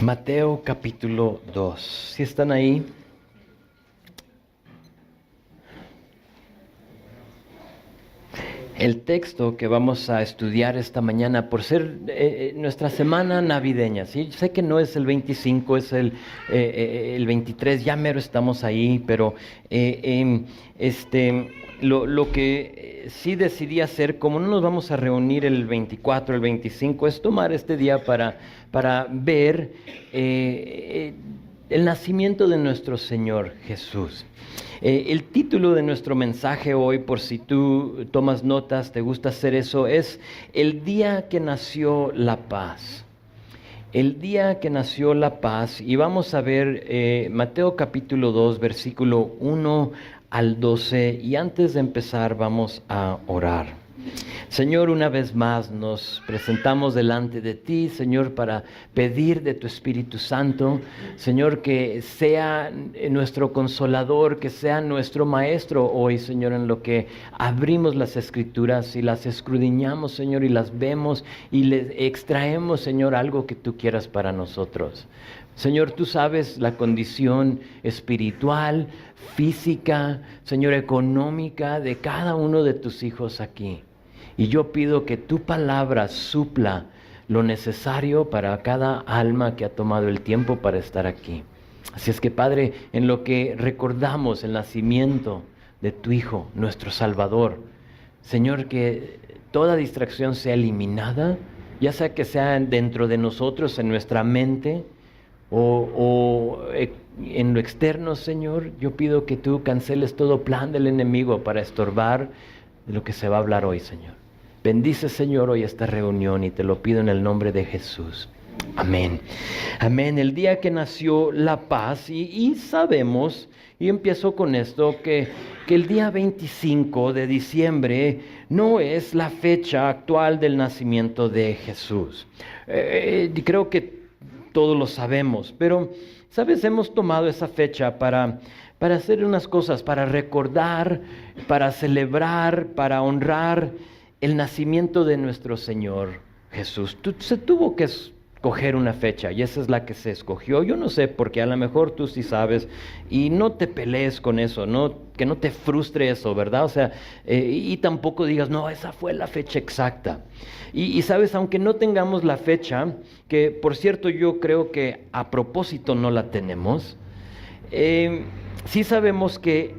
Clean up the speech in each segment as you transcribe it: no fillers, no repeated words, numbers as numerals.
Mateo capítulo 2. ¿Sí están ahí? El texto que vamos a estudiar esta mañana, por ser nuestra semana navideña, ¿sí? Sé que no es el 25, es el 23, ya mero estamos ahí, pero lo que sí decidí hacer, como no nos vamos a reunir el 24, el 25, es tomar este día para ver el nacimiento de nuestro Señor Jesús. El título de nuestro mensaje hoy, por si tú tomas notas, te gusta hacer eso, es El día que nació la paz. El día que nació la paz. Y vamos a ver Mateo capítulo 2, versículo 1 al 12. Y antes de empezar vamos a orar. Señor, una vez más nos presentamos delante de ti, Señor, para pedir de tu Espíritu Santo, Señor, que sea nuestro consolador, que sea nuestro maestro hoy, Señor, en lo que abrimos las Escrituras y las escudriñamos, Señor, y las vemos y le extraemos, Señor, algo que tú quieras para nosotros. Señor, tú sabes la condición espiritual, física, Señor, económica de cada uno de tus hijos aquí. Y yo pido que tu palabra supla lo necesario para cada alma que ha tomado el tiempo para estar aquí. Así es que, Padre, en lo que recordamos el nacimiento de tu Hijo, nuestro Salvador, Señor, que toda distracción sea eliminada, ya sea que sea dentro de nosotros, en nuestra mente, o en lo externo, Señor, yo pido que tú canceles todo plan del enemigo para estorbar de lo que se va a hablar hoy, Señor. Bendice, Señor, hoy esta reunión y te lo pido en el nombre de Jesús. Amén. Amén. El día que nació la paz y sabemos, y empiezo con esto, que el día 25 de diciembre no es la fecha actual del nacimiento de Jesús. Creo que todos lo sabemos, pero, ¿sabes? Hemos tomado esa fecha para hacer unas cosas, para recordar, para celebrar, para honrar el nacimiento de nuestro Señor Jesús. Se tuvo que escoger una fecha y esa es la que se escogió. Yo no sé, porque a lo mejor tú sí sabes y no te pelees con eso, que no te frustre eso, ¿verdad? O sea, y tampoco digas, no, esa fue la fecha exacta. Y sabes, aunque no tengamos la fecha, que por cierto yo creo que a propósito no la tenemos, sí sabemos que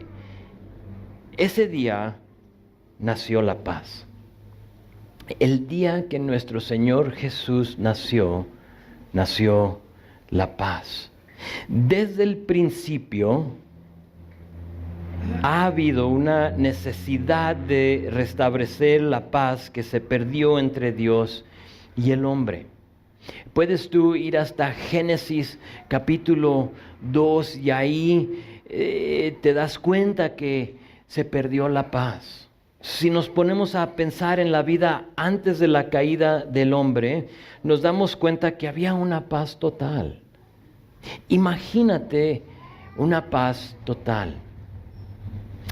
ese día nació la paz. El día que nuestro Señor Jesús nació la paz. Desde el principio ha habido una necesidad de restablecer la paz que se perdió entre Dios y el hombre. Puedes tú ir hasta Génesis capítulo 2 y ahí te das cuenta que se perdió la paz. Si nos ponemos a pensar en la vida antes de la caída del hombre, nos damos cuenta que había una paz total. Imagínate una paz total,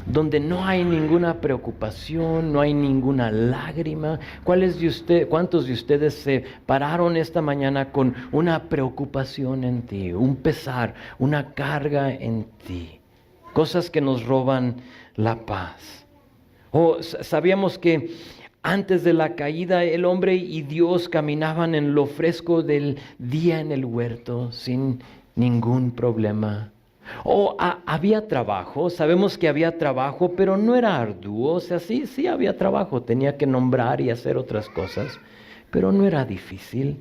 donde no hay ninguna preocupación, no hay ninguna lágrima. ¿Cuántos de ustedes se pararon esta mañana con una preocupación en ti, un pesar, una carga en ti? Cosas que nos roban la paz. Sabíamos que antes de la caída el hombre y Dios caminaban en lo fresco del día en el huerto sin ningún problema. Había trabajo, sabemos que había trabajo, pero no era arduo. O sea, sí había trabajo, tenía que nombrar y hacer otras cosas, pero no era difícil.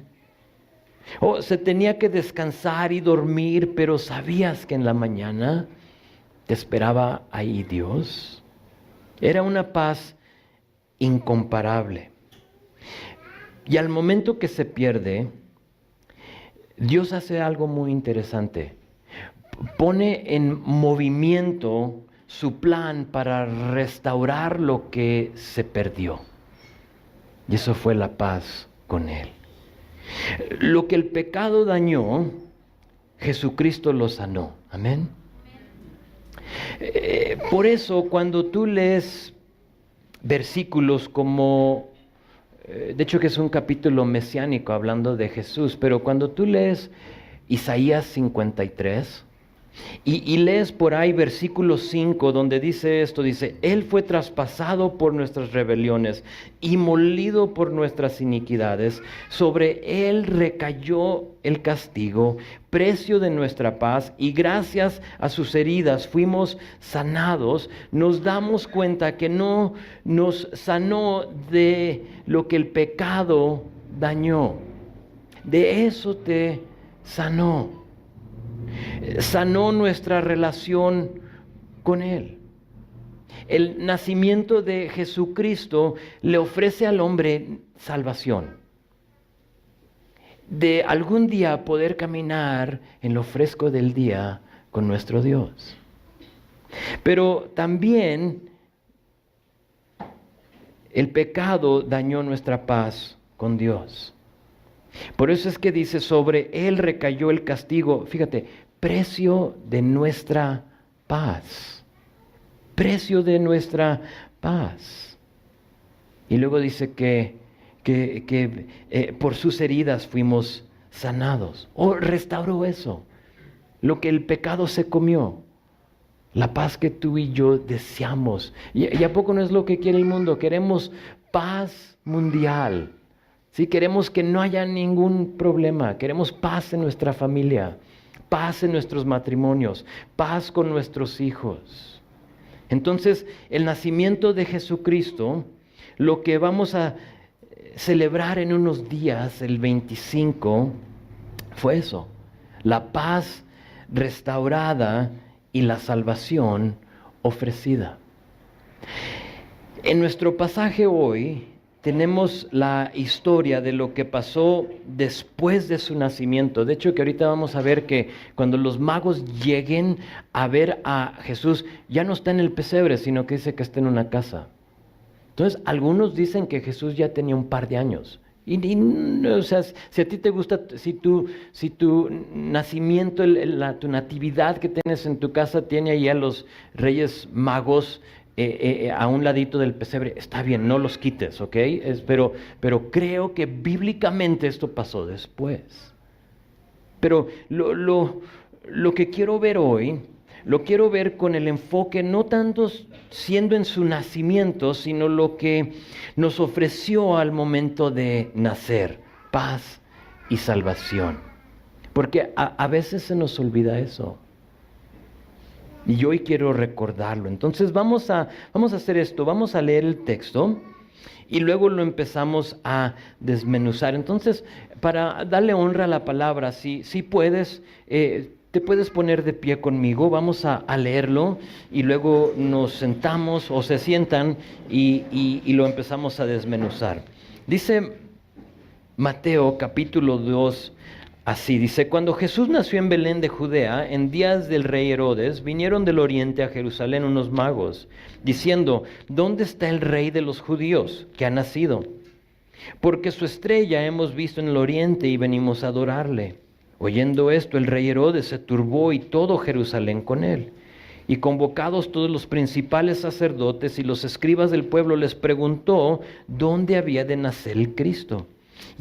Se tenía que descansar y dormir, pero sabías que en la mañana te esperaba ahí Dios. Era una paz incomparable. Y al momento que se pierde, Dios hace algo muy interesante. Pone en movimiento su plan para restaurar lo que se perdió. Y eso fue la paz con Él. Lo que el pecado dañó, Jesucristo lo sanó. Amén. Por eso cuando tú lees versículos como, de hecho que es un capítulo mesiánico hablando de Jesús, pero cuando tú lees Isaías 53. Y lees por ahí versículo 5 donde dice esto, dice, Él fue traspasado por nuestras rebeliones y molido por nuestras iniquidades. Sobre Él recayó el castigo, precio de nuestra paz, y gracias a sus heridas fuimos sanados. Nos damos cuenta que no nos sanó de lo que el pecado dañó. De eso te sanó. Sanó nuestra relación con Él. El nacimiento de Jesucristo le ofrece al hombre salvación. De algún día poder caminar en lo fresco del día con nuestro Dios. Pero también el pecado dañó nuestra paz con Dios. Por eso es que dice, sobre Él recayó el castigo. Fíjate, precio de nuestra paz. Precio de nuestra paz. Y luego dice que por sus heridas fuimos sanados. Restauró eso. Lo que el pecado se comió. La paz que tú y yo deseamos. ¿Y a poco no es lo que quiere el mundo? Queremos paz mundial. ¿Sí? Queremos que no haya ningún problema. Queremos paz en nuestra familia. Paz en nuestros matrimonios, paz con nuestros hijos. Entonces, el nacimiento de Jesucristo, lo que vamos a celebrar en unos días, el 25, fue eso, la paz restaurada y la salvación ofrecida. En nuestro pasaje hoy tenemos la historia de lo que pasó después de su nacimiento. De hecho, que ahorita vamos a ver que cuando los magos lleguen a ver a Jesús, ya no está en el pesebre, sino que dice que está en una casa. Entonces, algunos dicen que Jesús ya tenía un par de años. O sea, si a ti te gusta, si tu nacimiento, tu natividad que tienes en tu casa tiene ahí a los reyes magos, a un ladito del pesebre, está bien, no los quites, ¿ok? Pero creo que bíblicamente esto pasó después. Pero lo que quiero ver hoy, lo quiero ver con el enfoque no tanto siendo en su nacimiento, sino lo que nos ofreció al momento de nacer, paz y salvación. Porque a veces se nos olvida eso. Y hoy quiero recordarlo. Entonces vamos a hacer esto, vamos a leer el texto y luego lo empezamos a desmenuzar. Entonces, para darle honra a la palabra, si puedes, te puedes poner de pie conmigo, vamos a leerlo y luego nos sentamos o se sientan y lo empezamos a desmenuzar. Dice Mateo capítulo 2, así dice, cuando Jesús nació en Belén de Judea, en días del rey Herodes, vinieron del oriente a Jerusalén unos magos, diciendo, ¿dónde está el rey de los judíos que ha nacido? Porque su estrella hemos visto en el oriente y venimos a adorarle. Oyendo esto, el rey Herodes se turbó y todo Jerusalén con él. Y convocados todos los principales sacerdotes y los escribas del pueblo, les preguntó dónde había de nacer el Cristo.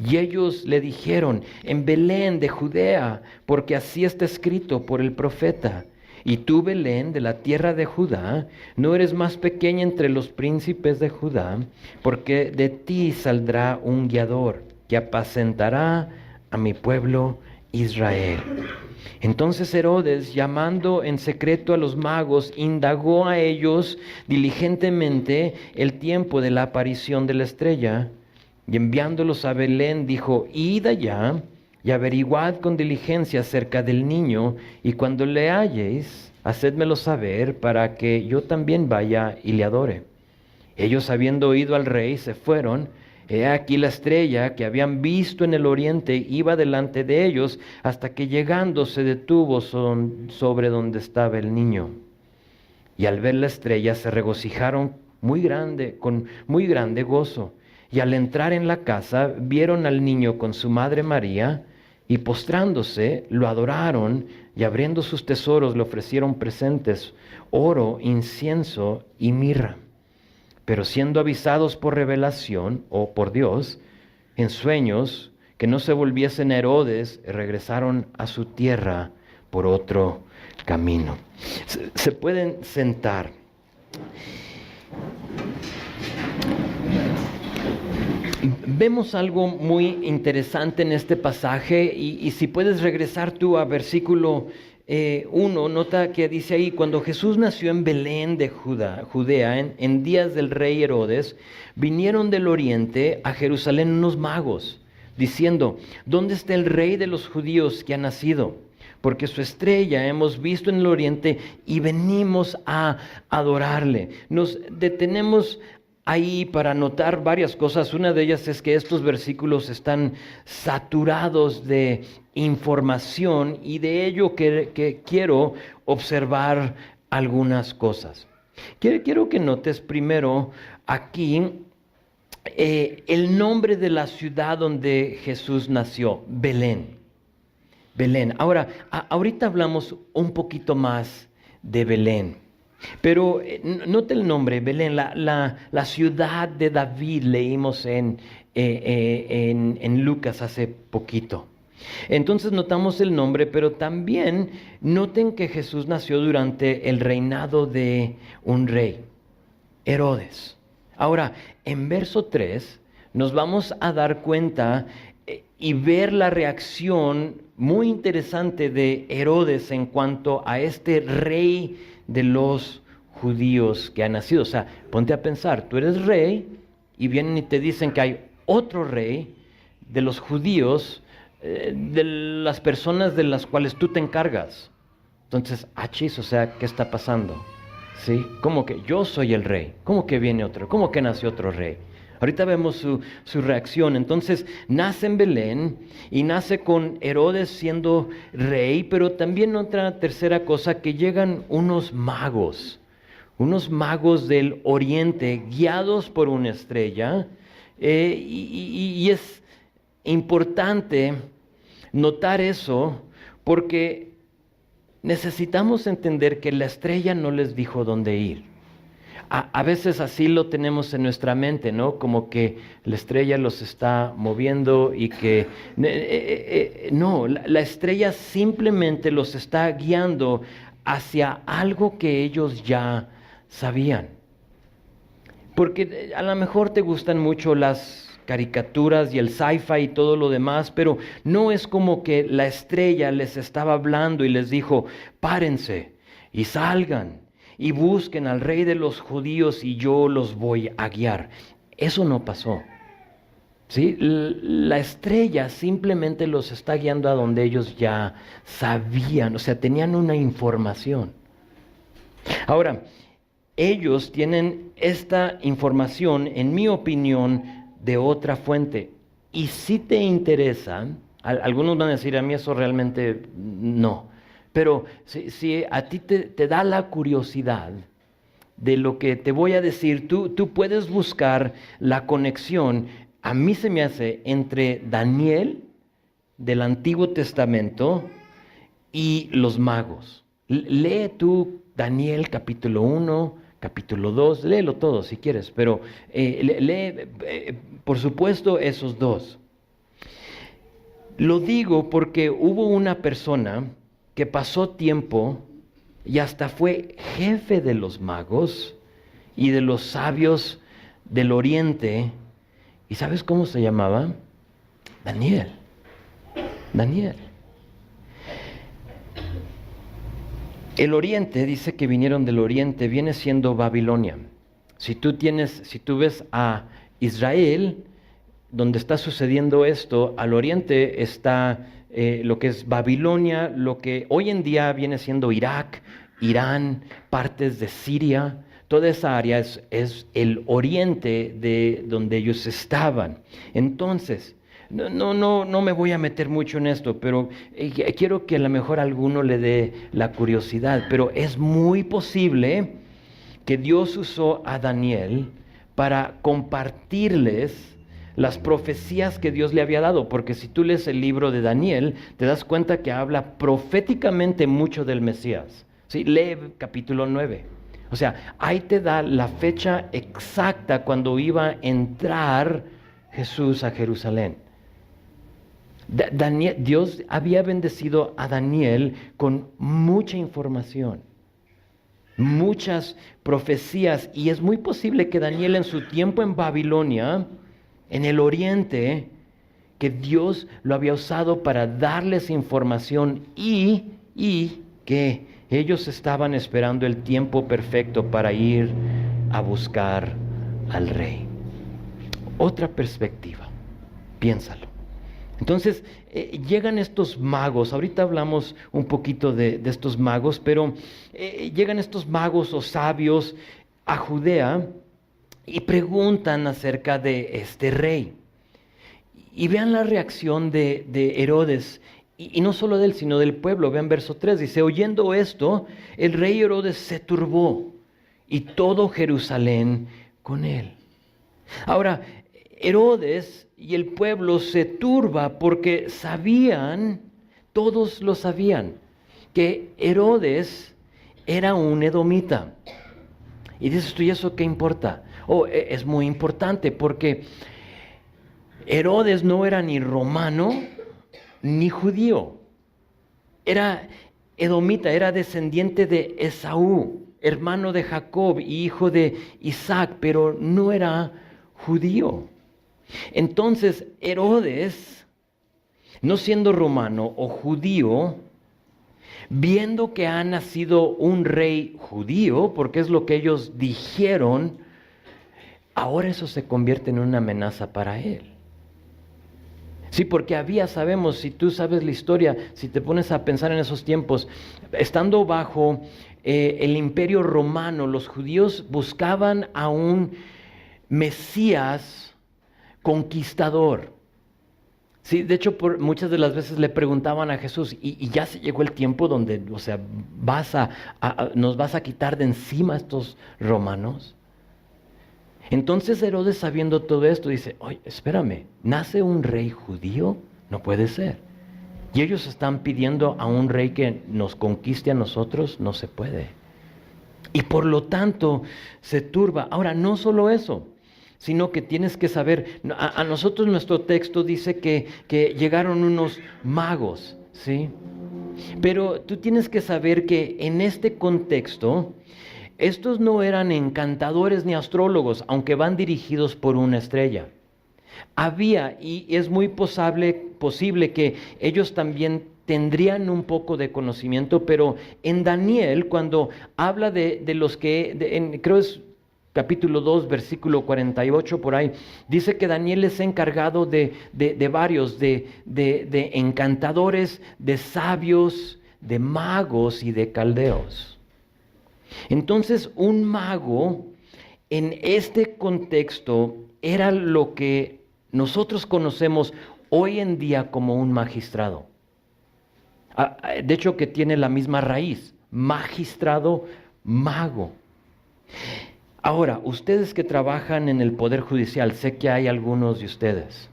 Y ellos le dijeron, en Belén de Judea, porque así está escrito por el profeta. Y tú, Belén, de la tierra de Judá, no eres más pequeña entre los príncipes de Judá, porque de ti saldrá un guiador que apacentará a mi pueblo Israel. Entonces Herodes, llamando en secreto a los magos, indagó a ellos diligentemente el tiempo de la aparición de la estrella. Y enviándolos a Belén, dijo, id allá y averiguad con diligencia acerca del niño, y cuando le halléis, hacedmelo saber, para que yo también vaya y le adore. Ellos, habiendo oído al rey, se fueron. He aquí la estrella que habían visto en el oriente iba delante de ellos, hasta que llegando se detuvo sobre donde estaba el niño. Y al ver la estrella se regocijaron con muy grande gozo. Y al entrar en la casa, vieron al niño con su madre María, y postrándose, lo adoraron, y abriendo sus tesoros le ofrecieron presentes, oro, incienso y mirra. Pero siendo avisados por revelación, o por Dios, en sueños, que no se volviesen a Herodes, regresaron a su tierra por otro camino. Se pueden sentar. Vemos algo muy interesante en este pasaje y si puedes regresar tú a versículo 1, nota que dice ahí: cuando Jesús nació en Belén de Judea, en días del rey Herodes, vinieron del oriente a Jerusalén unos magos, diciendo: ¿dónde está el rey de los judíos que ha nacido? Porque su estrella hemos visto en el oriente y venimos a adorarle. Nos detenemos ahí para notar varias cosas. Una de ellas es que estos versículos están saturados de información y de ello que quiero observar algunas cosas. Quiero que notes primero aquí el nombre de la ciudad donde Jesús nació: Belén. Belén. Ahora, ahorita hablamos un poquito más de Belén. Pero note el nombre, Belén, la ciudad de David, leímos en Lucas hace poquito. Entonces notamos el nombre, pero también noten que Jesús nació durante el reinado de un rey, Herodes. Ahora, en verso 3 nos vamos a dar cuenta y ver la reacción muy interesante de Herodes en cuanto a este rey de los judíos que ha nacido. O sea, ponte a pensar, tú eres rey y vienen y te dicen que hay otro rey de los judíos, de las personas de las cuales tú te encargas. Entonces, achis, o sea, ¿qué está pasando? ¿Sí? ¿Cómo que yo soy el rey? ¿Cómo que viene otro? ¿Cómo que nació otro rey? Ahorita vemos su reacción. Entonces, nace en Belén y nace con Herodes siendo rey, pero también otra tercera cosa, que llegan unos magos del oriente guiados por una estrella, y es importante notar eso porque necesitamos entender que la estrella no les dijo dónde ir. A veces así lo tenemos en nuestra mente, ¿no? Como que la estrella los está moviendo y que... no, la estrella simplemente los está guiando hacia algo que ellos ya sabían. Porque a lo mejor te gustan mucho las caricaturas y el sci-fi y todo lo demás, pero no es como que la estrella les estaba hablando y les dijo: párense y salgan y busquen al rey de los judíos y yo los voy a guiar. Eso no pasó. ¿Sí? La estrella simplemente los está guiando a donde ellos ya sabían, o sea, tenían una información. Ahora, ellos tienen esta información, en mi opinión, de otra fuente. Y si te interesa, algunos van a decir: a mí eso realmente no. Pero si a ti te da la curiosidad de lo que te voy a decir, tú puedes buscar la conexión. A mí se me hace entre Daniel del Antiguo Testamento y los magos. Lee tú Daniel capítulo 1, capítulo 2, léelo todo si quieres, pero lee por supuesto esos dos. Lo digo porque hubo una persona que pasó tiempo y hasta fue jefe de los magos y de los sabios del oriente. ¿Y sabes cómo se llamaba? Daniel. Daniel. El oriente, dice que vinieron del oriente, viene siendo Babilonia. Si tú ves a Israel, donde está sucediendo esto, al oriente está lo que es Babilonia, lo que hoy en día viene siendo Irak, Irán, partes de Siria. Toda esa área es el oriente de donde ellos estaban. Entonces, no me voy a meter mucho en esto, pero quiero que a lo mejor a alguno le dé la curiosidad. Pero es muy posible que Dios usó a Daniel para compartirles las profecías que Dios le había dado, porque si tú lees el libro de Daniel, te das cuenta que habla proféticamente mucho del Mesías. ¿Sí? Lee capítulo 9. O sea, ahí te da la fecha exacta cuando iba a entrar Jesús a Jerusalén. Dios había bendecido a Daniel con mucha información, muchas profecías, y es muy posible que Daniel en su tiempo en Babilonia, en el oriente, que Dios lo había usado para darles información y que ellos estaban esperando el tiempo perfecto para ir a buscar al rey. Otra perspectiva, piénsalo. Entonces, llegan estos magos, ahorita hablamos un poquito de estos magos, pero llegan estos magos o sabios a Judea y preguntan acerca de este rey. Y vean la reacción de Herodes, y no solo de él, sino del pueblo. Vean verso 3, dice: oyendo esto, el rey Herodes se turbó, y todo Jerusalén con él. Ahora, Herodes y el pueblo se turba porque sabían, todos lo sabían, que Herodes era un edomita. Y dices tú, ¿y eso qué importa? Es muy importante porque Herodes no era ni romano ni judío. Era edomita, era descendiente de Esaú, hermano de Jacob y hijo de Isaac, pero no era judío. Entonces Herodes, no siendo romano o judío, viendo que ha nacido un rey judío, porque es lo que ellos dijeron, ahora eso se convierte en una amenaza para él. Sí, porque sabemos, si tú sabes la historia, si te pones a pensar en esos tiempos, estando bajo el imperio romano, los judíos buscaban a un Mesías conquistador. Sí, de hecho, muchas de las veces le preguntaban a Jesús, y ya se llegó el tiempo donde, nos vas a quitar de encima a estos romanos. Entonces Herodes, sabiendo todo esto, dice: oye, espérame, ¿nace un rey judío? No puede ser. Y ellos están pidiendo a un rey que nos conquiste a nosotros, no se puede. Y por lo tanto se turba. Ahora, no solo eso, sino que tienes que saber, a nosotros nuestro texto dice que llegaron unos magos, ¿sí? Pero tú tienes que saber que en este contexto, estos no eran encantadores ni astrólogos, aunque van dirigidos por una estrella. Había, y es muy posible que ellos también tendrían un poco de conocimiento, pero en Daniel, cuando habla de los que, creo es capítulo 2, versículo 48, por ahí, dice que Daniel es encargado de varios, de encantadores, de sabios, de magos y de caldeos. Entonces, un mago en este contexto era lo que nosotros conocemos hoy en día como un magistrado. De hecho, que tiene la misma raíz: magistrado, mago. Ahora, ustedes que trabajan en el Poder Judicial, sé que hay algunos de ustedes.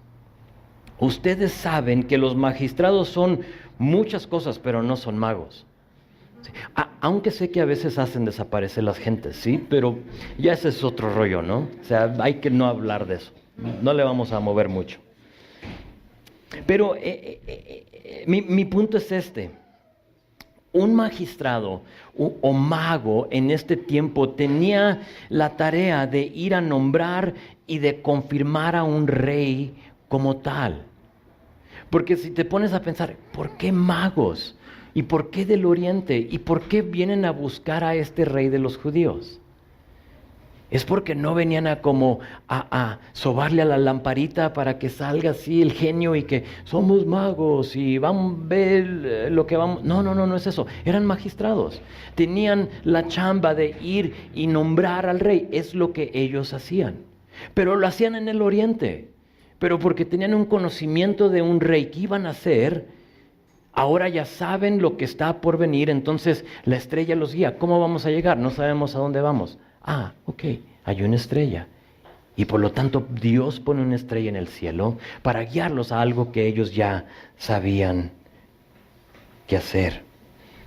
Ustedes saben que los magistrados son muchas cosas, pero no son magos. Sí. Aunque sé que a veces hacen desaparecer las gentes, ¿sí? Pero ya ese es otro rollo, ¿no? O sea, hay que no hablar de eso. No le vamos a mover mucho. Pero mi punto es este. Un magistrado o mago en este tiempo tenía la tarea de ir a nombrar y de confirmar a un rey como tal. Porque si te pones a pensar, ¿por qué magos? ¿Y por qué del oriente? ¿Y por qué vienen a buscar a este rey de los judíos? Es porque no venían a sobarle a la lamparita para que salga así el genio y que somos magos y vamos a ver lo que vamos. No es eso. Eran magistrados. Tenían la chamba de ir y nombrar al rey. Es lo que ellos hacían. Pero lo hacían en el oriente. Pero porque tenían un conocimiento de un rey que iban a hacer, ahora ya saben lo que está por venir. Entonces la estrella los guía. ¿Cómo vamos a llegar? No sabemos a dónde vamos. Ok, hay una estrella. Y por lo tanto Dios pone una estrella en el cielo para guiarlos a algo que ellos ya sabían qué hacer.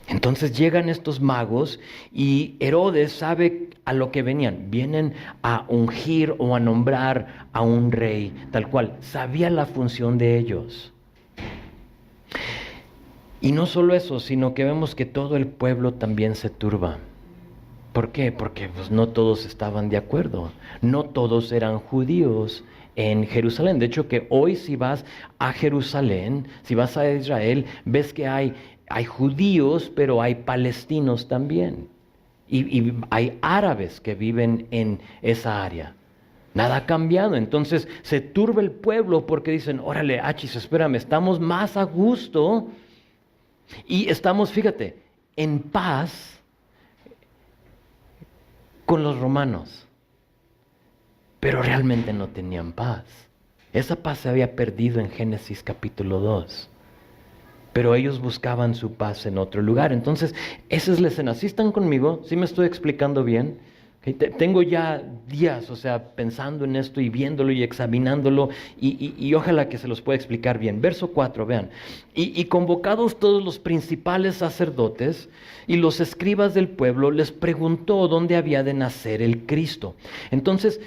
Entonces llegan estos magos y Herodes sabe a lo que venían. Vienen a ungir o a nombrar a un rey, tal cual. Sabía la función de ellos. Y no solo eso, sino que vemos que todo el pueblo también se turba. ¿Por qué? Porque pues, no todos estaban de acuerdo. No todos eran judíos en Jerusalén. De hecho, que hoy si vas a Jerusalén, si vas a Israel, ves que hay judíos, pero hay palestinos también. Y hay árabes que viven en esa área. Nada ha cambiado. Entonces se turba el pueblo porque dicen, órale, achis, espérame, estamos más a gusto y estamos, fíjate, en paz con los romanos. Pero realmente no tenían paz. Esa paz se había perdido en Génesis capítulo 2. Pero ellos buscaban su paz en otro lugar. Entonces, esa es la escena. ¿Sí están conmigo? ¿Sí me estoy explicando bien? Tengo ya días, o sea, pensando en esto y viéndolo y examinándolo y ojalá que se los pueda explicar bien. Verso 4, vean. Y convocados todos los principales sacerdotes y los escribas del pueblo, les preguntó dónde había de nacer el Cristo. Entonces,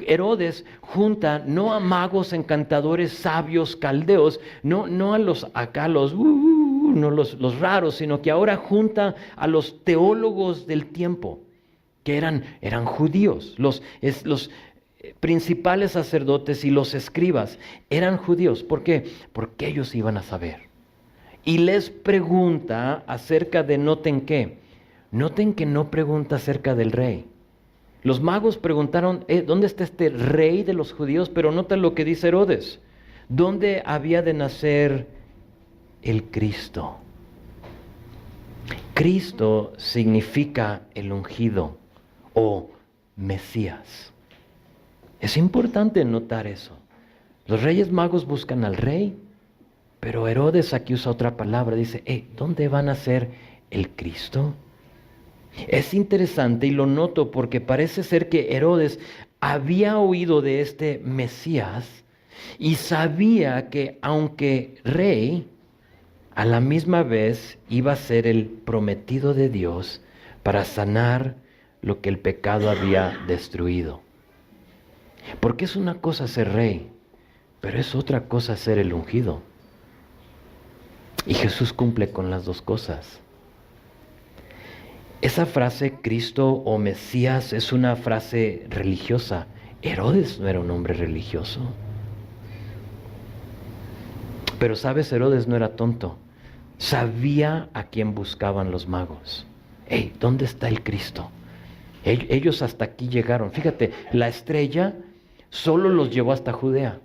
Herodes junta no a magos, encantadores, sabios, caldeos, no a los acá, no los raros, sino que ahora junta a los teólogos del tiempo, que eran judíos. Los principales sacerdotes y los escribas eran judíos. ¿Por qué? Porque ellos iban a saber. Y les pregunta acerca de, noten que no pregunta acerca del rey. Los magos preguntaron, ¿dónde está este rey de los judíos? Pero nota lo que dice Herodes. ¿Dónde había de nacer el Cristo? Cristo significa el ungido o Mesías. Es importante notar eso. Los reyes magos buscan al rey, pero Herodes aquí usa otra palabra. Dice, ¿dónde va a nacer el Cristo? Es interesante y lo noto porque parece ser que Herodes había oído de este Mesías y sabía que aunque rey, a la misma vez iba a ser el prometido de Dios para sanar lo que el pecado había destruido. Porque es una cosa ser rey, pero es otra cosa ser el ungido. Y Jesús cumple con las dos cosas. Esa frase Cristo o Mesías es una frase religiosa. Herodes no era un hombre religioso. Pero sabes, Herodes no era tonto. Sabía a quién buscaban los magos. ¿Dónde está el Cristo? Ellos hasta aquí llegaron. Fíjate, la estrella solo los llevó hasta Judea.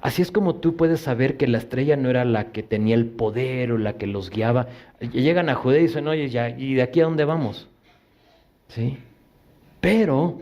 Así es como tú puedes saber que la estrella no era la que tenía el poder o la que los guiaba. Llegan a Judea y dicen, oye, ya, ¿y de aquí a dónde vamos? ¿Sí? Pero,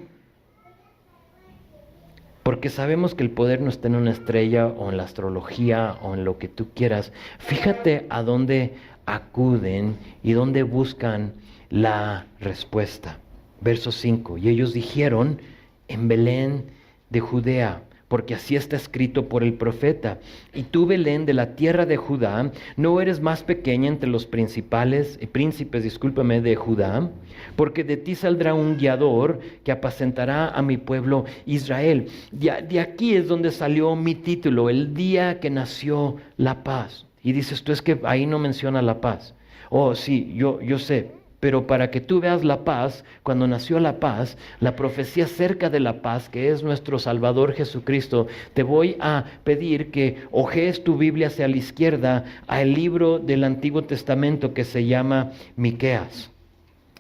porque sabemos que el poder no está en una estrella o en la astrología o en lo que tú quieras, fíjate a dónde acuden y dónde buscan la respuesta. Verso 5, y ellos dijeron, en Belén de Judea, porque así está escrito por el profeta. Y tú, Belén, de la tierra de Judá, no eres más pequeña entre los príncipes de Judá, porque de ti saldrá un guiador que apacentará a mi pueblo Israel. De aquí es donde salió mi título, el día que nació la paz. Y dices tú, es que ahí no menciona la paz. Oh, sí, yo sé. Pero para que tú veas la paz, cuando nació la paz, la profecía acerca de la paz, que es nuestro Salvador Jesucristo, te voy a pedir que ojees tu Biblia hacia la izquierda al libro del Antiguo Testamento que se llama Miqueas.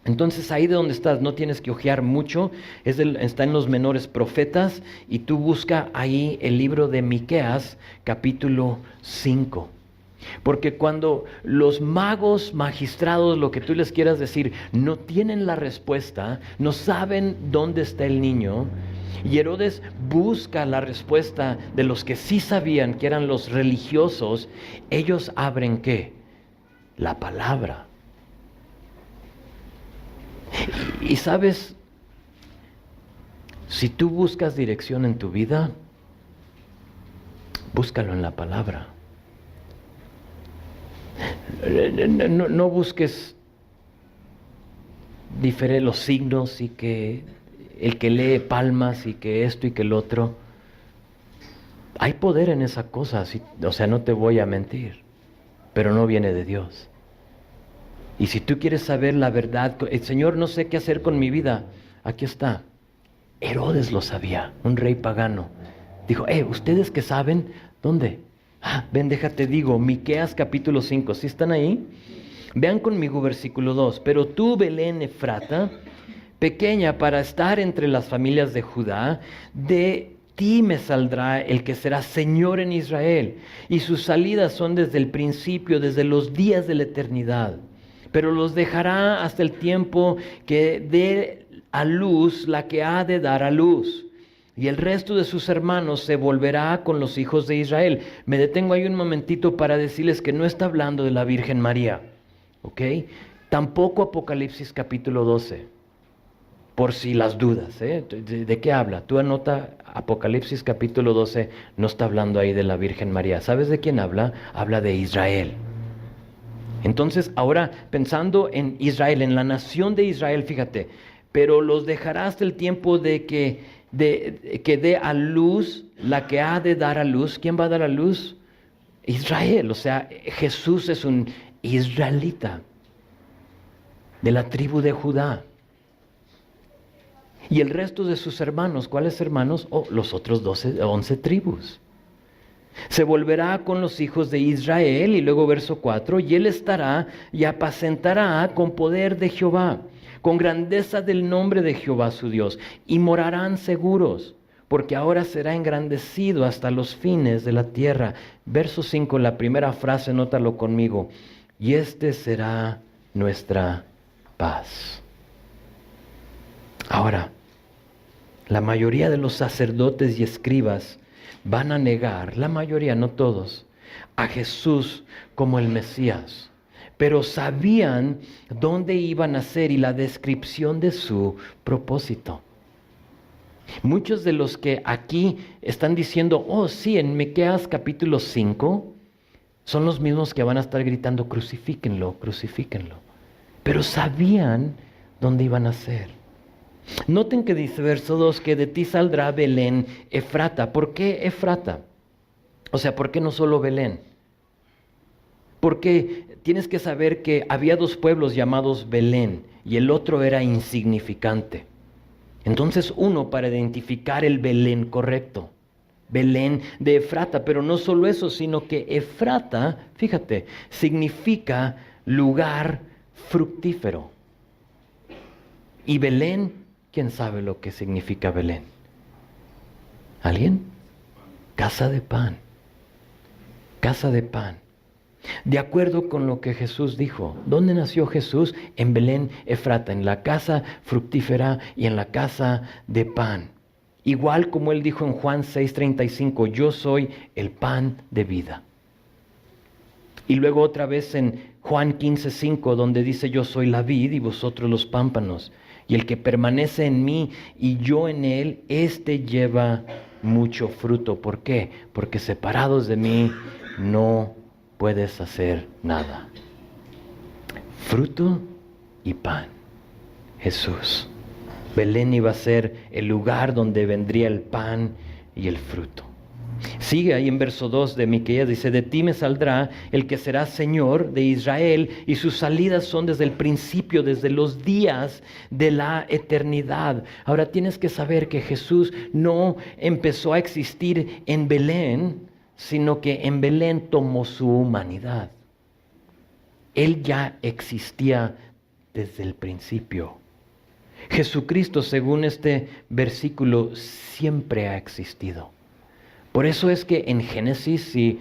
Entonces ahí de donde estás no tienes que ojear mucho, está en los menores profetas y tú busca ahí el libro de Miqueas capítulo 5. Porque cuando los magos, magistrados, lo que tú les quieras decir, no tienen la respuesta, no saben dónde está el niño, y Herodes busca la respuesta de los que sí sabían, que eran los religiosos, ellos abren ¿qué? La palabra. Y sabes, si tú buscas dirección en tu vida, búscalo en la palabra. No busques los signos y que el que lee palmas y que esto y que el otro. Hay poder en esa cosa, o sea, no te voy a mentir. pero no viene de Dios. Y si tú quieres saber la verdad, el Señor, no sé qué hacer con mi vida, aquí está. Herodes lo sabía, un rey pagano. Dijo, ¿ustedes qué saben? ¿Dónde? Ven, déjate digo, Miqueas capítulo 5, ¿sí están ahí? Vean conmigo versículo 2. Pero tú, Belén Efrata, pequeña para estar entre las familias de Judá, de ti me saldrá el que será Señor en Israel, y sus salidas son desde el principio, desde los días de la eternidad. Pero los dejará hasta el tiempo que dé a luz la que ha de dar a luz. Y el resto de sus hermanos se volverá con los hijos de Israel. Me detengo ahí un momentito para decirles que no está hablando de la Virgen María. ¿Ok? Tampoco Apocalipsis capítulo 12. Por si las dudas. ¿De qué habla? Tú anota Apocalipsis capítulo 12. No está hablando ahí de la Virgen María. ¿Sabes de quién habla? Habla de Israel. Entonces, ahora pensando en Israel, en la nación de Israel, fíjate, pero los dejará hasta el tiempo de que dé a luz la que ha de dar a luz. ¿Quién va a dar a luz? Israel. O sea, Jesús es un israelita de la tribu de Judá. Y el resto de sus hermanos, ¿cuáles hermanos? Los otros 11 tribus. Se volverá con los hijos de Israel, y luego verso 4, y él estará y apacentará con poder de Jehová, con grandeza del nombre de Jehová su Dios, y morarán seguros, porque ahora será engrandecido hasta los fines de la tierra. Verso 5, la primera frase, nótalo conmigo, y este será nuestra paz. Ahora, la mayoría de los sacerdotes y escribas van a negar, la mayoría, no todos, a Jesús como el Mesías, pero sabían dónde iban a ser y la descripción de su propósito. Muchos de los que aquí están diciendo, sí, en Miqueas capítulo 5, son los mismos que van a estar gritando, crucifíquenlo, crucifíquenlo. Pero sabían dónde iban a ser. Noten que dice verso 2 que de ti saldrá Belén Efrata. ¿Por qué Efrata? O sea, ¿por qué no solo Belén? Porque tienes que saber que había dos pueblos llamados Belén y el otro era insignificante. Entonces uno para identificar el Belén correcto. Belén de Efrata, pero no solo eso, sino que Efrata, fíjate, significa lugar fructífero. Y Belén, ¿quién sabe lo que significa Belén? ¿Alguien? Casa de pan. Casa de pan. De acuerdo con lo que Jesús dijo. ¿Dónde nació Jesús? En Belén Efrata, en la casa fructífera y en la casa de pan. Igual como él dijo en Juan 6:35, yo soy el pan de vida. Y luego otra vez en Juan 15:5, donde dice yo soy la vid y vosotros los pámpanos. Y el que permanece en mí y yo en él, éste lleva mucho fruto. ¿Por qué? Porque separados de mí no puedes hacer nada. Fruto y pan. Jesús. Belén iba a ser el lugar donde vendría el pan y el fruto. Sigue ahí en verso 2 de Miqueas, dice, de ti me saldrá el que será Señor de Israel, y sus salidas son desde el principio, desde los días de la eternidad. Ahora tienes que saber que Jesús no empezó a existir en Belén, sino que en Belén tomó su humanidad. Él ya existía desde el principio. Jesucristo, según este versículo, siempre ha existido. Por eso es que en Génesis, si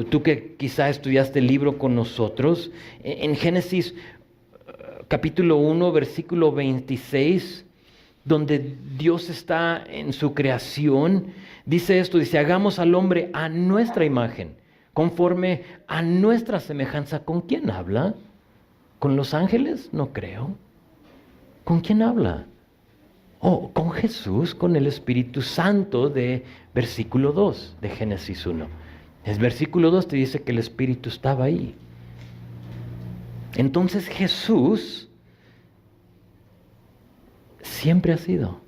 tú que quizá estudiaste el libro con nosotros, en Génesis capítulo 1, versículo 26, donde Dios está en su creación, dice esto, dice, hagamos al hombre a nuestra imagen, conforme a nuestra semejanza. ¿Con quién habla? ¿Con los ángeles? No creo. ¿Con quién habla? Con Jesús, con el Espíritu Santo de versículo 2 de Génesis 1. El versículo 2 te dice que el Espíritu estaba ahí. Entonces Jesús siempre ha sido.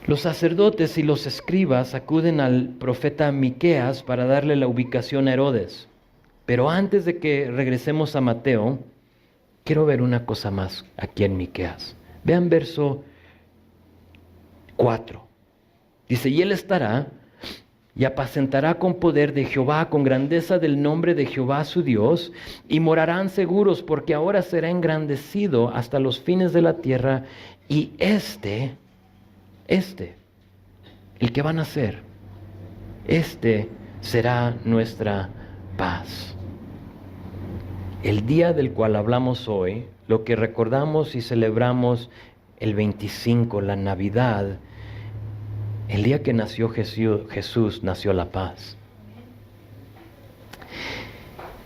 Los sacerdotes y los escribas acuden al profeta Miqueas para darle la ubicación a Herodes. Pero antes de que regresemos a Mateo, quiero ver una cosa más aquí en Miqueas. Vean verso 4. Dice, y él estará y apacentará con poder de Jehová, con grandeza del nombre de Jehová su Dios, y morarán seguros, porque ahora será engrandecido hasta los fines de la tierra, y el que van a ser, será nuestra paz. El día del cual hablamos hoy, lo que recordamos y celebramos el 25, la Navidad, el día que nació Jesús, nació la paz.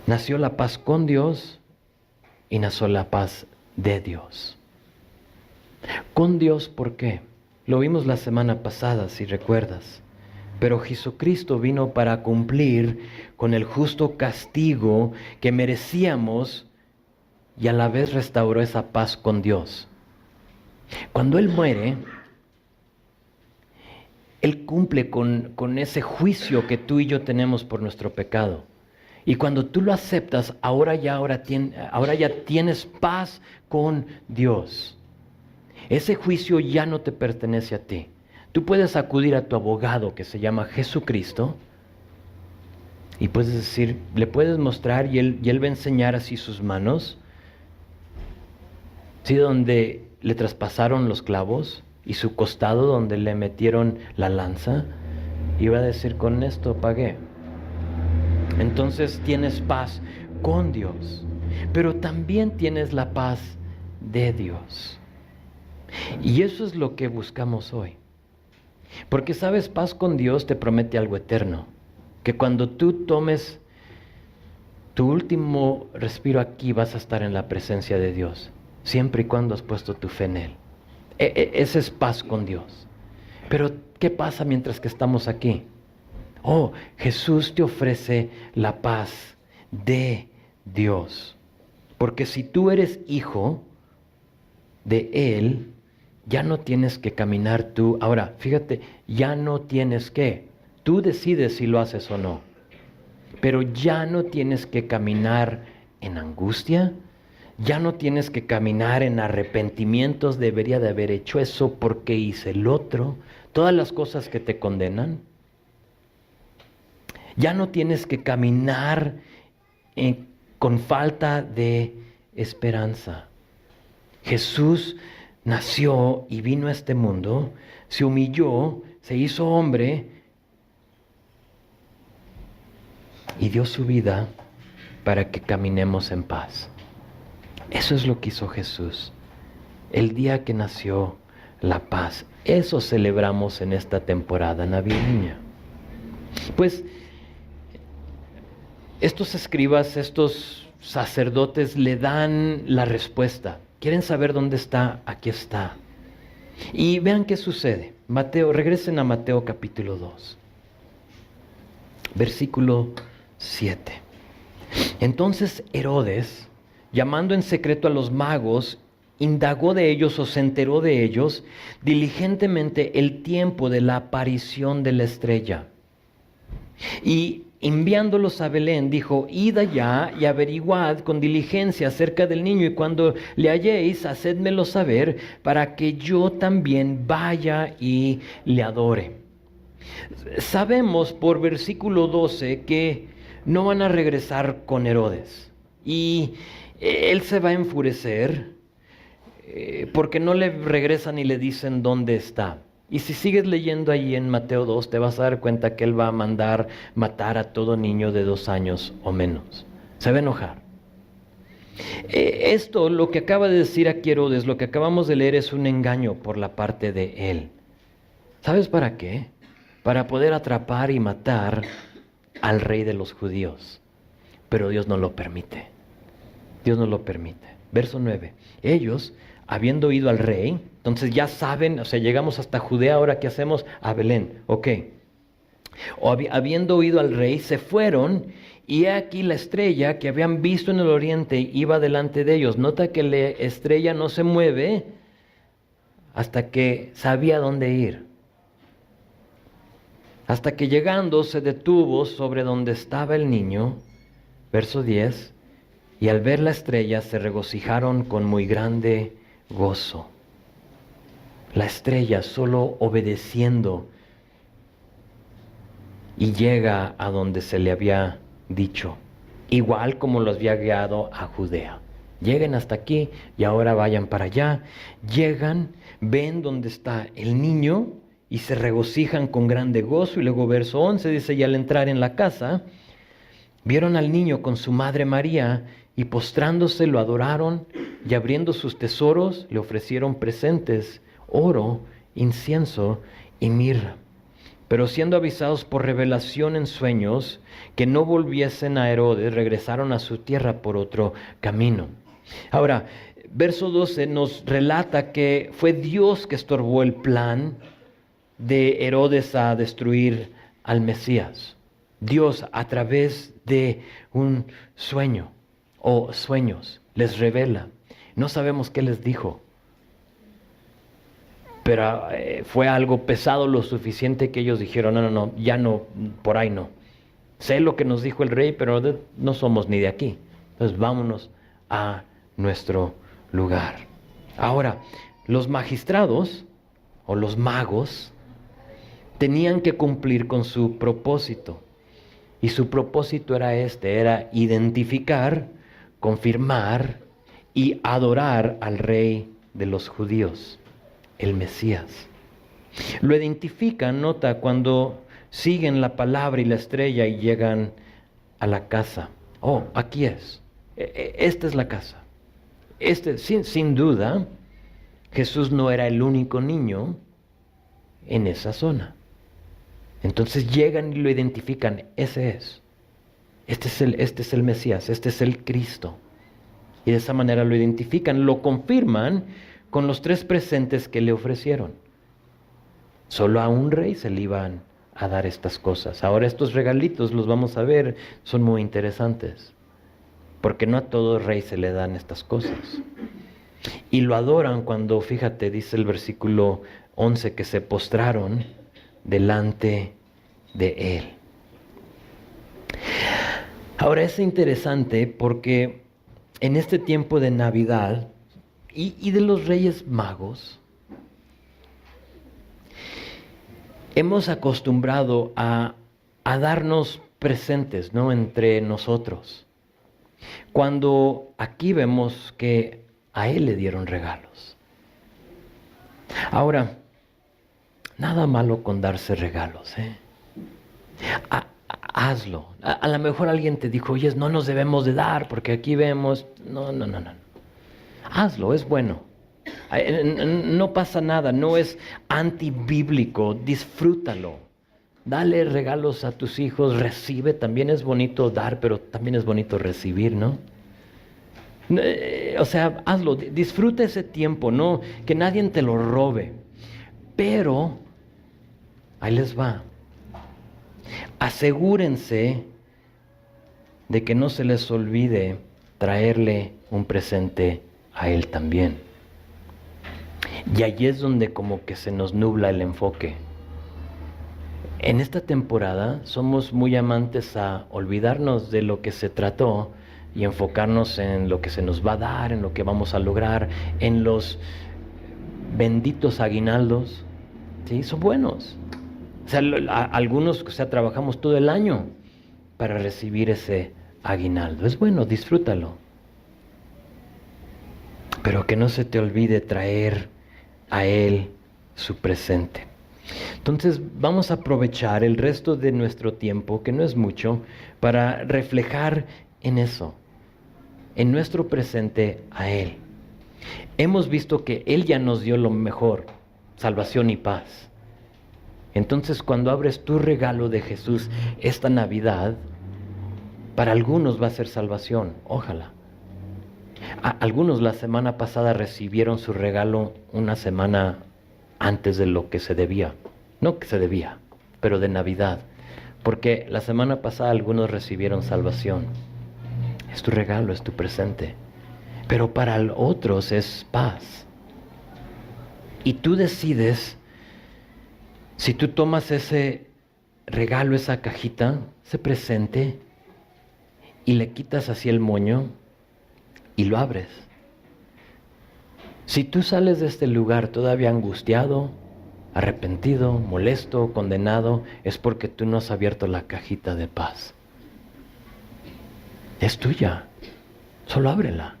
Nació la paz con Dios y nació la paz de Dios. Con Dios, ¿por qué? Lo vimos la semana pasada, si recuerdas. Pero Jesucristo vino para cumplir con el justo castigo que merecíamos y a la vez restauró esa paz con Dios. Cuando Él muere, Él cumple con ese juicio que tú y yo tenemos por nuestro pecado. Y cuando tú lo aceptas, ahora ya tienes paz con Dios. Ese juicio ya no te pertenece a ti. Tú puedes acudir a tu abogado que se llama Jesucristo y puedes decir, le puedes mostrar y él va a enseñar así sus manos, ¿sí? Donde le traspasaron los clavos y su costado donde le metieron la lanza, y va a decir, con esto pagué. Entonces tienes paz con Dios, pero también tienes la paz de Dios. Y eso es lo que buscamos hoy. Porque sabes, paz con Dios te promete algo eterno. Que cuando tú tomes tu último respiro aquí vas a estar en la presencia de Dios. Siempre y cuando has puesto tu fe en Él. Esa es paz con Dios. Pero ¿qué pasa mientras que estamos aquí? Oh, Jesús te ofrece la paz de Dios. Porque si tú eres hijo de Él, ya no tienes que caminar tú. Ahora, fíjate, ya no tienes que. Tú decides si lo haces o no. Pero ya no tienes que caminar en angustia. Ya no tienes que caminar en arrepentimientos. Debería de haber hecho eso porque hice el otro. Todas las cosas que te condenan. Ya no tienes que caminar con falta de esperanza. Jesús nació y vino a este mundo, se humilló, se hizo hombre y dio su vida para que caminemos en paz. Eso es lo que hizo Jesús. El día que nació la paz. Eso celebramos en esta temporada navideña. Pues estos escribas, estos sacerdotes le dan la respuesta. ¿Quieren saber dónde está? Aquí está. Y vean qué sucede. Regresen a Mateo capítulo 2. Versículo 7. Entonces Herodes, llamando en secreto a los magos, indagó de ellos o se enteró de ellos diligentemente el tiempo de la aparición de la estrella. Y enviándolos a Belén, dijo, id allá y averiguad con diligencia acerca del niño, y cuando le halléis, hacedmelo saber, para que yo también vaya y le adore. Sabemos por versículo 12 que no van a regresar con Herodes, y él se va a enfurecer porque no le regresan y le dicen dónde está. Y si sigues leyendo ahí en Mateo 2, te vas a dar cuenta que Él va a mandar matar a todo niño de 2 años o menos. Se va a enojar. Esto, lo que acaba de decir aquí Herodes, lo que acabamos de leer, es un engaño por la parte de Él. ¿Sabes para qué? Para poder atrapar y matar al rey de los judíos. Pero Dios no lo permite. Dios no lo permite. Verso 9. Ellos, habiendo oído al rey, entonces ya saben, o sea, llegamos hasta Judea, ahora ¿qué hacemos? A Belén, ok. Habiendo oído al rey, se fueron, y he aquí la estrella que habían visto en el oriente iba delante de ellos. Nota que la estrella no se mueve hasta que sabía dónde ir. hasta que llegando se detuvo sobre donde estaba el niño, verso 10, y al ver la estrella se regocijaron con muy grande gozo. La estrella solo obedeciendo y llega a donde se le había dicho, igual como los había guiado a Judea. Lleguen hasta aquí y ahora vayan para allá. Llegan, ven donde está el niño y se regocijan con grande gozo. Y luego verso 11 dice, y al entrar en la casa, vieron al niño con su madre María y postrándose lo adoraron y abriendo sus tesoros le ofrecieron presentes, oro, incienso y mirra. Pero siendo avisados por revelación en sueños que no volviesen a Herodes, regresaron a su tierra por otro camino. Ahora, verso 12 nos relata que fue Dios que estorbó el plan de Herodes a destruir al Mesías. Dios, a través de un sueño o sueños, les revela. No sabemos qué les dijo, pero fue algo pesado lo suficiente que ellos dijeron, no, ya no, por ahí no. Sé lo que nos dijo el rey, pero no somos ni de aquí. Entonces vámonos a nuestro lugar. Ahora, los magistrados o los magos tenían que cumplir con su propósito. Y su propósito era identificar, confirmar y adorar al rey de los judíos, el Mesías. Lo identifican, nota, cuando siguen la palabra y la estrella y llegan a la casa. Oh, aquí es. Esta es la casa. Sin duda, Jesús no era el único niño en esa zona. Entonces llegan y lo identifican, ese es. Este es el Mesías, este es el Cristo. Y de esa manera lo identifican, lo confirman con los 3 presentes que le ofrecieron. Solo a un rey se le iban a dar estas cosas. Ahora estos regalitos, los vamos a ver, son muy interesantes. Porque no a todo rey se le dan estas cosas. Y lo adoran cuando, fíjate, dice el versículo 11, que se postraron delante de él. Ahora es interesante porque en este tiempo de Navidad y de los Reyes Magos, hemos acostumbrado a darnos presentes, ¿no?, entre nosotros. Cuando aquí vemos que a él le dieron regalos. Ahora, nada malo con darse regalos, ¿eh? Hazlo. A lo mejor alguien te dijo, oye, no nos debemos de dar porque aquí vemos. No. Hazlo, es bueno. No pasa nada, no es antibíblico, disfrútalo. Dale regalos a tus hijos, recibe. También es bonito dar, pero también es bonito recibir, ¿no? O sea, hazlo, disfruta ese tiempo, no que nadie te lo robe. Pero, ahí les va. Asegúrense de que no se les olvide traerle un presente a él también. Y allí es donde como que se nos nubla el enfoque. En esta temporada somos muy amantes a olvidarnos de lo que se trató y enfocarnos en lo que se nos va a dar, en lo que vamos a lograr, en los benditos aguinaldos. ¿Sí? Son buenos. O sea, algunos, trabajamos todo el año para recibir ese aguinaldo. Es bueno, disfrútalo. Pero que no se te olvide traer a él su presente. Entonces vamos a aprovechar el resto de nuestro tiempo, que no es mucho, para reflejar en eso, en nuestro presente a él. Hemos visto que él ya nos dio lo mejor, salvación y paz. Entonces, cuando abres tu regalo de Jesús esta Navidad, para algunos va a ser salvación, ojalá. Algunos la semana pasada recibieron su regalo una semana antes de lo que se debía. No que se debía, pero de Navidad. Porque la semana pasada algunos recibieron salvación. Es tu regalo, es tu presente. Pero para otros es paz. Y tú decides si tú tomas ese regalo, esa cajita, ese presente, y le quitas así el moño y lo abres. Si tú sales de este lugar todavía angustiado, arrepentido, molesto, condenado, es porque tú no has abierto la cajita de paz. Es tuya, solo ábrela,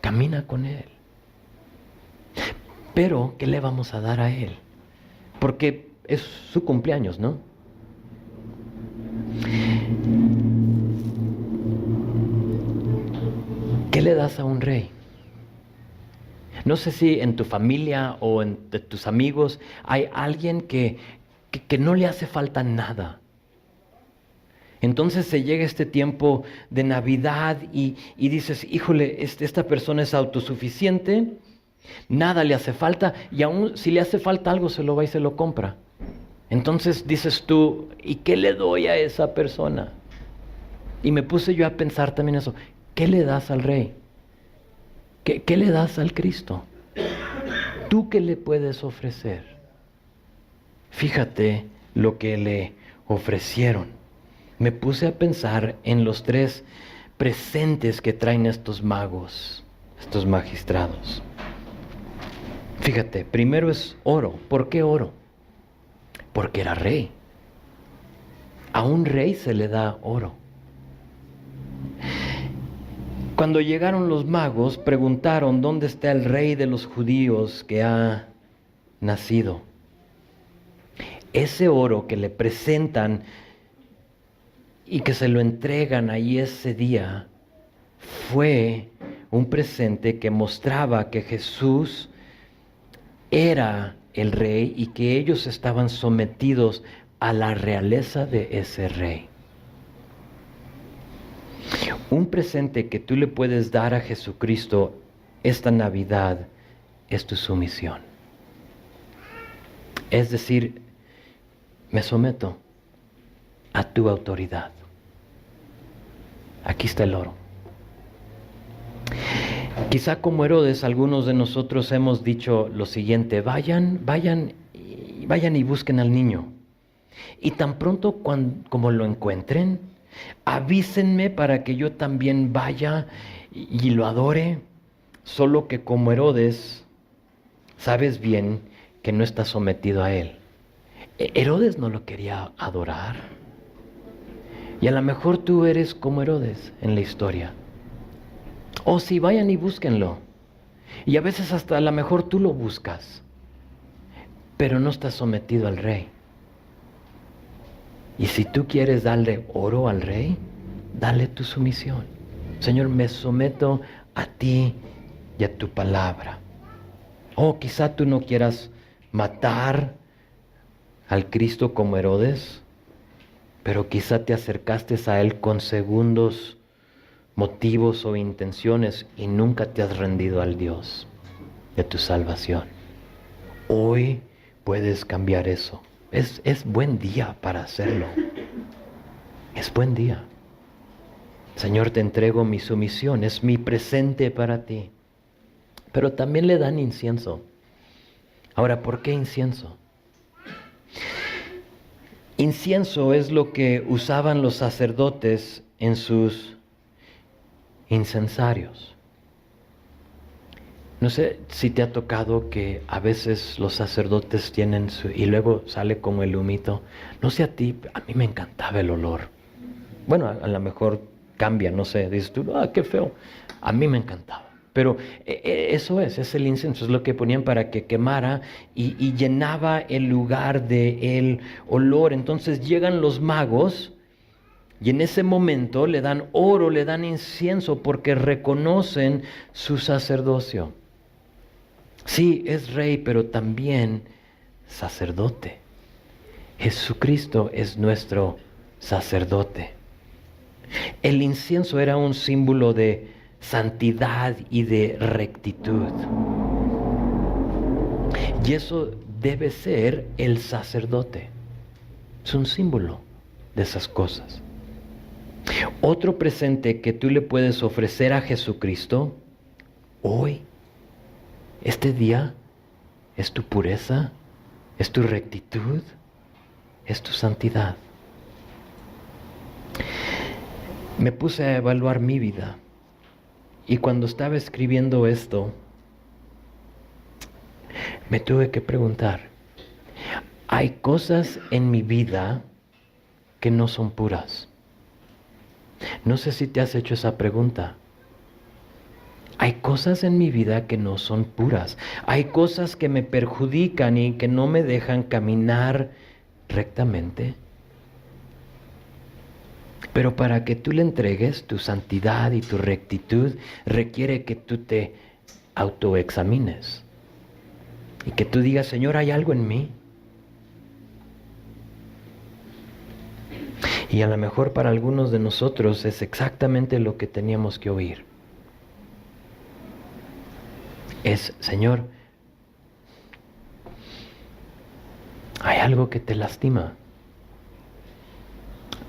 camina con Él. Pero, ¿qué le vamos a dar a Él? Porque es su cumpleaños, ¿no? ¿Qué le das a un rey? No sé si en tu familia o entre tus amigos hay alguien que no le hace falta nada. Entonces se llega este tiempo de Navidad y dices, híjole, esta persona es autosuficiente, nada le hace falta, y aún si le hace falta algo se lo va y se lo compra. Entonces dices tú, ¿y qué le doy a esa persona? Y me puse yo a pensar también eso, ¿qué le das al rey? ¿Qué le das al Cristo? ¿Tú qué le puedes ofrecer? Fíjate lo que le ofrecieron. Me puse a pensar en los 3 presentes que traen estos magos, estos magistrados. Fíjate, primero es oro. ¿Por qué oro? Porque era rey. A un rey se le da oro. Cuando llegaron los magos, preguntaron, ¿dónde está el rey de los judíos que ha nacido? Ese oro que le presentan y que se lo entregan ahí ese día, fue un presente que mostraba que Jesús era el rey y que ellos estaban sometidos a la realeza de ese rey. Un presente que tú le puedes dar a Jesucristo esta Navidad es tu sumisión. Es decir, me someto a tu autoridad. Aquí está el oro. Quizá como Herodes, algunos de nosotros hemos dicho lo siguiente: vayan y busquen al niño. Y tan pronto como lo encuentren, avísenme para que yo también vaya y lo adore. Solo que como Herodes, sabes bien que no está sometido a él. Herodes no lo quería adorar. Y a lo mejor tú eres como Herodes en la historia. O si vayan y búsquenlo. Y a veces hasta a lo mejor tú lo buscas, pero no estás sometido al rey. Y si tú quieres darle oro al rey, dale tu sumisión. Señor, me someto a ti y a tu palabra. O quizá tú no quieras matar al Cristo como Herodes, pero quizá te acercaste a Él con segundos motivos o intenciones y nunca te has rendido al Dios de tu salvación. Hoy puedes cambiar eso. Es buen día para hacerlo. Es buen día. Señor, te entrego mi sumisión, es mi presente para ti. Pero también le dan incienso. Ahora, ¿por qué incienso? Incienso es lo que usaban los sacerdotes en sus incensarios. No sé si te ha tocado que a veces los sacerdotes tienen y luego sale como el humito. No sé a ti, a mí me encantaba el olor. Bueno, a lo mejor cambia, no sé, dices tú, qué feo. A mí me encantaba. Pero eso es el incienso, es lo que ponían para que quemara y llenaba el lugar del olor. Entonces llegan los magos y en ese momento le dan oro, le dan incienso porque reconocen su sacerdocio. Sí, es rey, pero también sacerdote. Jesucristo es nuestro sacerdote. El incienso era un símbolo de santidad y de rectitud. Y eso debe ser el sacerdote. Es un símbolo de esas cosas. Otro presente que tú le puedes ofrecer a Jesucristo hoy, este día, es tu pureza, es tu rectitud, es tu santidad. Me puse a evaluar mi vida y cuando estaba escribiendo esto, me tuve que preguntar, hay cosas en mi vida que no son puras. No sé si te has hecho esa pregunta. Hay cosas en mi vida que no son puras. Hay cosas que me perjudican y que no me dejan caminar rectamente. Pero para que tú le entregues tu santidad y tu rectitud, requiere que tú te autoexamines. Y que tú digas, Señor, ¿hay algo en mí? Y a lo mejor para algunos de nosotros es exactamente lo que teníamos que oír. Es, Señor, hay algo que te lastima.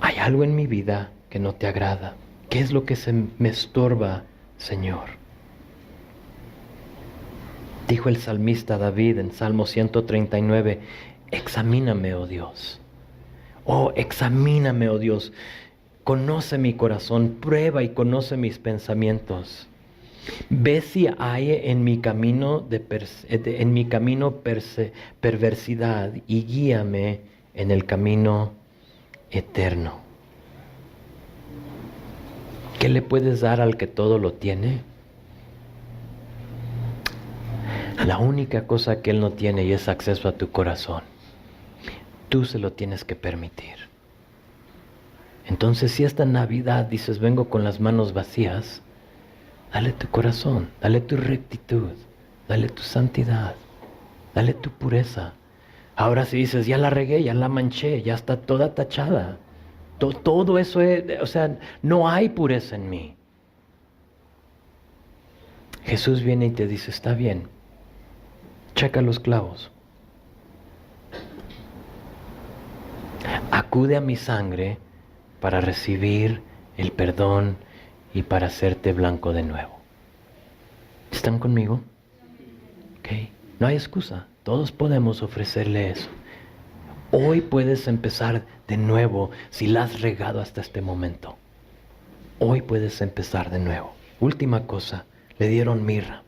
Hay algo en mi vida que no te agrada. ¿Qué es lo que me estorba, Señor? Dijo el salmista David en Salmo 139, examíname, oh Dios. Oh, examíname, oh Dios. Conoce mi corazón, prueba y conoce mis pensamientos. Ve si hay en mi camino, perversidad y guíame en el camino eterno. ¿Qué le puedes dar al que todo lo tiene? La única cosa que Él no tiene y es acceso a tu corazón. Tú se lo tienes que permitir. Entonces, si esta Navidad dices, vengo con las manos vacías, dale tu corazón, dale tu rectitud, dale tu santidad, dale tu pureza. Ahora si dices, ya la regué, ya la manché, ya está toda tachada. Todo eso es, o sea, no hay pureza en mí. Jesús viene y te dice, está bien, checa los clavos. Acude a mi sangre para recibir el perdón y para hacerte blanco de nuevo. ¿Están conmigo? Okay. No hay excusa. Todos podemos ofrecerle eso. Hoy puedes empezar de nuevo si la has regado hasta este momento. Hoy puedes empezar de nuevo. Última cosa, le dieron mirra.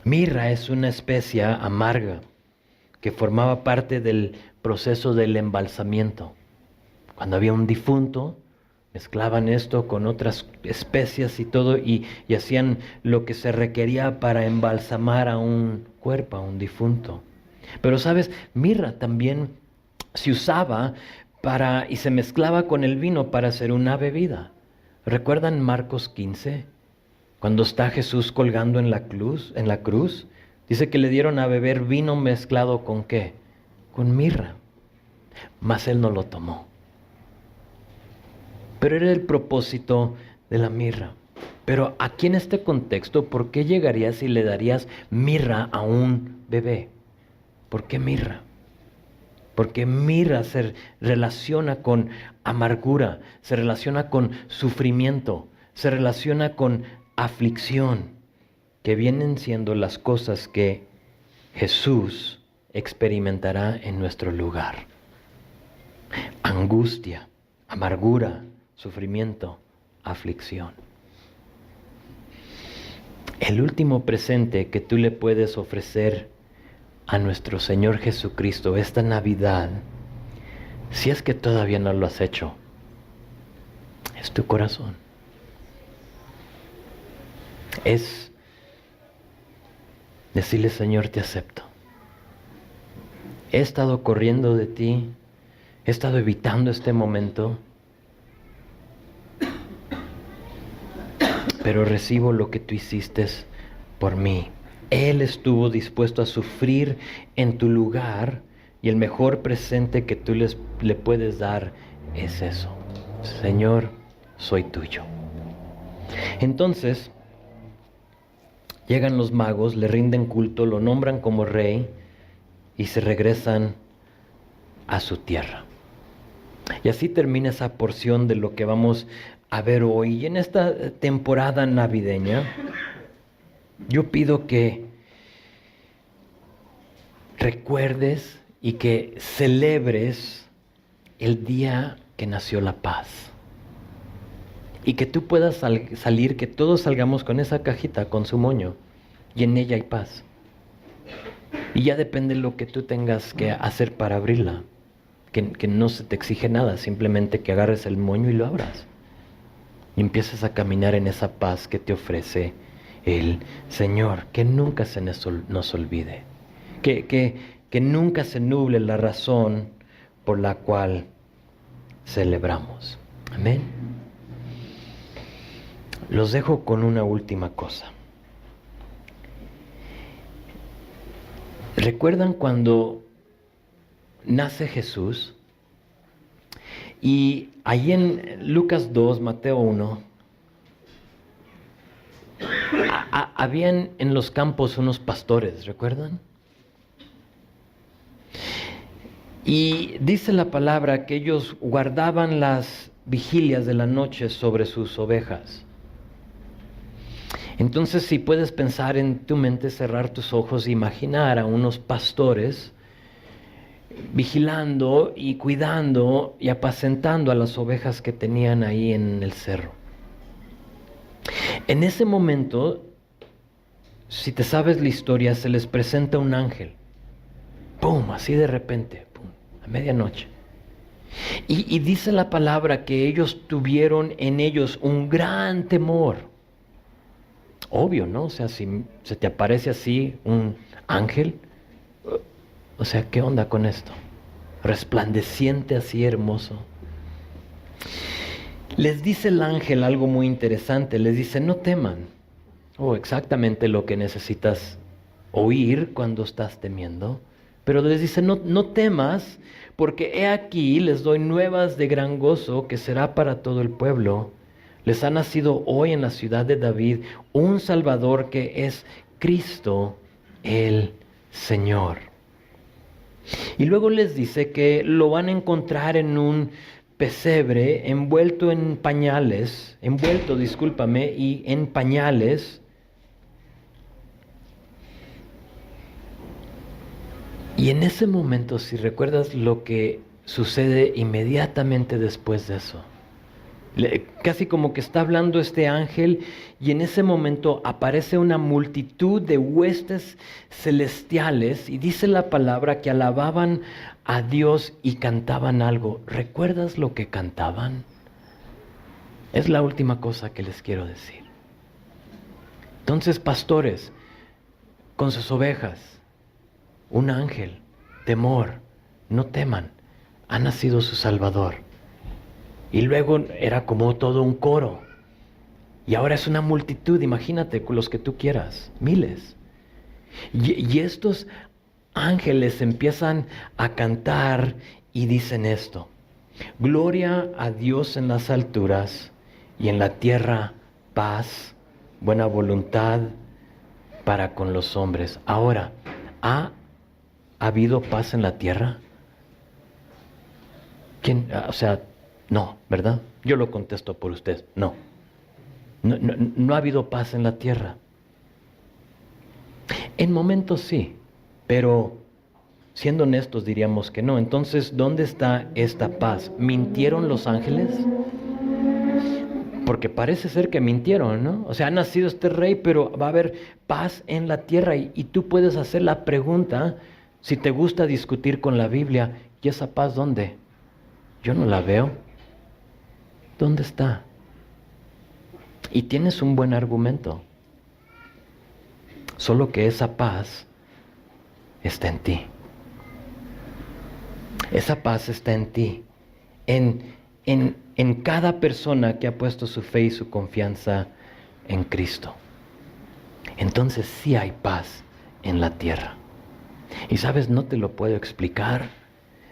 Mirra es una especia amarga que formaba parte del proceso del embalsamiento. Cuando había un difunto, mezclaban esto con otras especias y todo y hacían lo que se requería para embalsamar a un cuerpo, a un difunto. Pero sabes, mirra también se usaba y se mezclaba con el vino para hacer una bebida. ¿Recuerdan Marcos 15? Cuando está Jesús colgando en la cruz, dice que le dieron a beber vino mezclado ¿con qué? Con mirra. Mas Él no lo tomó. Pero era el propósito de la mirra. Pero aquí en este contexto, ¿por qué llegarías y le darías mirra a un bebé? ¿Por qué mirra? Porque mirra se relaciona con amargura, se relaciona con sufrimiento, se relaciona con aflicción, que vienen siendo las cosas que Jesús experimentará en nuestro lugar. Angustia, amargura, sufrimiento, aflicción. El último presente que tú le puedes ofrecer a nuestro Señor Jesucristo esta Navidad, si es que todavía no lo has hecho, es tu corazón. Es decirle, Señor, te acepto. He estado corriendo de ti, he estado evitando este momento, pero recibo lo que tú hiciste por mí. Él estuvo dispuesto a sufrir en tu lugar y el mejor presente que tú le puedes dar es eso. Señor, soy tuyo. Entonces, llegan los magos, le rinden culto, lo nombran como rey y se regresan a su tierra. Y así termina esa porción de lo que vamos a ver hoy. Y en esta temporada navideña, yo pido que recuerdes y que celebres el día que nació la paz. Y que tú puedas salir, que todos salgamos con esa cajita, con su moño, y en ella hay paz. Y ya depende lo que tú tengas que hacer para abrirla. Que no se te exige nada, simplemente que agarres el moño y lo abras. Y empieces a caminar en esa paz que te ofrece el Señor. Que nunca se nos olvide. Que nunca se nuble la razón por la cual celebramos. Amén. Los dejo con una última cosa. ¿Recuerdan cuando nace Jesús? Y ahí en Lucas 2, Mateo 1, habían en los campos unos pastores, ¿recuerdan? Y dice la palabra que ellos guardaban las vigilias de la noche sobre sus ovejas. Entonces, si puedes pensar en tu mente, cerrar tus ojos e imaginar a unos pastores vigilando y cuidando y apacentando a las ovejas que tenían ahí en el cerro. En ese momento, si te sabes la historia, se les presenta un ángel. ¡Pum! Así de repente, ¡pum! A medianoche. Y dice la palabra que ellos tuvieron en ellos un gran temor. Obvio, ¿no? O sea, si se te aparece así un ángel, o sea, ¿qué onda con esto? Resplandeciente así, hermoso. Les dice el ángel algo muy interesante, les dice, no teman. Exactamente lo que necesitas oír cuando estás temiendo. Pero les dice, no temas, porque he aquí les doy nuevas de gran gozo que será para todo el pueblo. Les ha nacido hoy en la ciudad de David un Salvador que es Cristo el Señor. Y luego les dice que lo van a encontrar en un pesebre envuelto en pañales, y en pañales. Y en ese momento, si recuerdas lo que sucede inmediatamente después de eso, casi como que está hablando este ángel y en ese momento aparece una multitud de huestes celestiales y dice la palabra que alababan a Dios y cantaban algo. ¿Recuerdas lo que cantaban? Es la última cosa que les quiero decir. Entonces, pastores, con sus ovejas, un ángel, temor, no teman, ha nacido su Salvador. Y luego era como todo un coro. Y ahora es una multitud, imagínate, con los que tú quieras, miles. Y estos ángeles empiezan a cantar y dicen esto: gloria a Dios en las alturas y en la tierra paz, buena voluntad para con los hombres. Ahora, ¿ha habido paz en la tierra? ¿Quién? O sea, no, ¿verdad? Yo lo contesto por usted. No ha habido paz en la tierra. En momentos sí, pero siendo honestos diríamos que no. Entonces, ¿dónde está esta paz? ¿Mintieron los ángeles? Porque parece ser que mintieron, ¿no? O sea, ha nacido este rey, pero va a haber paz en la tierra. Y tú puedes hacer la pregunta, si te gusta discutir con la Biblia, ¿y esa paz dónde? Yo no la veo. ¿Dónde está? Y tienes un buen argumento. Solo que esa paz está en ti. Esa paz está en ti. En cada persona que ha puesto su fe y su confianza en Cristo. Entonces sí hay paz en la tierra. Y sabes, no te lo puedo explicar.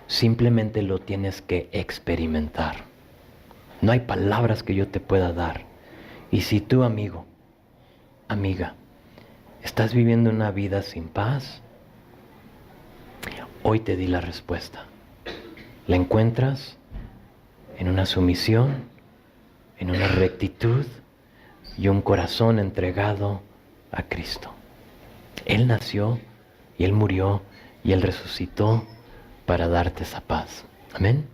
Simplemente lo tienes que experimentar. No hay palabras que yo te pueda dar. Y si tú, amigo, amiga, estás viviendo una vida sin paz, hoy te di la respuesta. La encuentras en una sumisión, en una rectitud y un corazón entregado a Cristo. Él nació y Él murió y Él resucitó para darte esa paz. Amén.